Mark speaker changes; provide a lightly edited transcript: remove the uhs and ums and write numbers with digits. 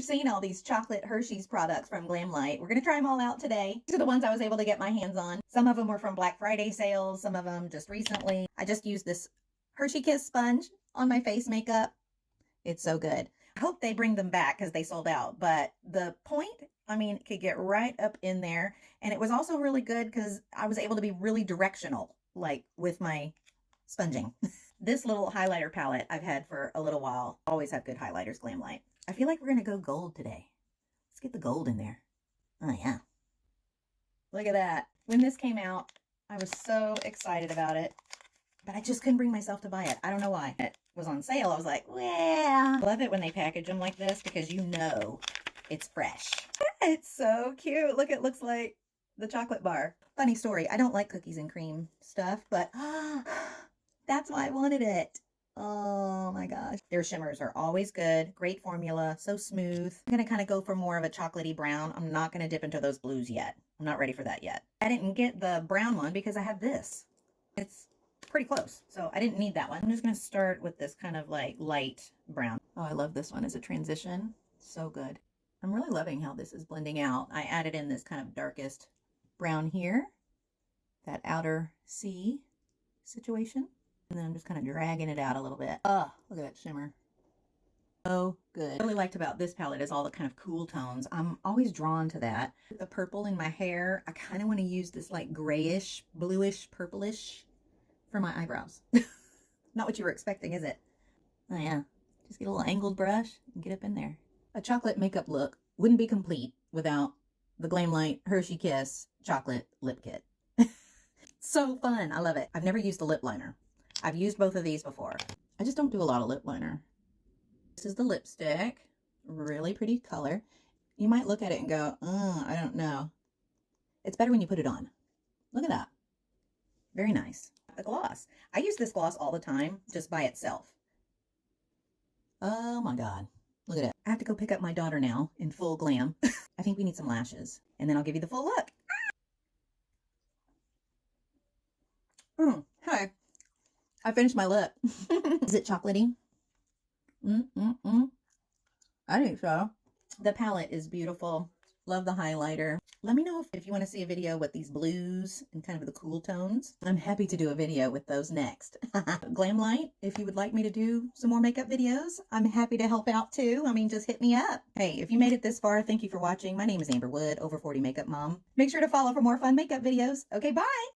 Speaker 1: seen all these chocolate Hershey's products from Glamlite. We're going to try them all out today. These are the ones I was able to get my hands on. Some of them were from Black Friday sales, some of them just recently. I just used this Hershey Kiss sponge on my face makeup. It's so good. I hope they bring them back because they sold out. But the point, I mean, it could get right up in there. And it was also really good because I was able to be really directional, like with my sponging. This little highlighter palette I've had for a little while. Always have good highlighters, Glamlite. I feel like we're going to go gold today. Let's get the gold in there. Oh, yeah. Look at that. When this came out, I was so excited about it, but I just couldn't bring myself to buy it. I don't know why. It was on sale. I was like, well. I love it when they package them like this because you know it's fresh. It's so cute. Look, it looks like the chocolate bar. Funny story. I don't like cookies and cream stuff, but that's why I wanted it. Oh my gosh. Their shimmers are always good. Great formula. So smooth. I'm going to kind of go for more of a chocolatey brown. I'm not going to dip into those blues yet. I'm not ready for that yet. I didn't get the brown one because I have this. It's pretty close. So I didn't need that one. I'm just going to start with this kind of like light brown. Oh, I love this one as a transition. So good. I'm really loving how this is blending out. I added in this kind of darkest brown here. That outer C situation. And then I'm just kind of dragging it out a little bit. Oh, look at that shimmer. So good. What I really liked about this palette is all the kind of cool tones. I'm always drawn to that. The purple in my hair, I kind of want to use this like grayish, bluish, purplish for my eyebrows. Not what you were expecting, is it? Oh yeah. Just get a little angled brush and get up in there. A chocolate makeup look wouldn't be complete without the Glamlite Hershey Kiss chocolate lip kit. So fun. I love it. I've never used a lip liner. I've used both of these before. I just don't do a lot of lip liner. This is the lipstick. Really pretty color. You might look at it and go, I don't know. It's better when you put it on. Look at that. Very nice. The gloss. I use this gloss all the time, just by itself. Oh my God. Look at it. I have to go pick up my daughter now in full glam. I think we need some lashes. And then I'll give you the full look. Hey. I finished my lip. Is it chocolatey? I think so. The palette is beautiful. Love the highlighter. Let me know if you want to see a video with these blues and kind of the cool tones. I'm happy to do a video with those next. Glamlite, if you would like me to do some more makeup videos, I'm happy to help out too. I mean, just hit me up. Hey, if you made it this far, thank you for watching. My name is Amber Wood, over 40 Makeup Mom. Make sure to follow for more fun makeup videos. Okay, bye.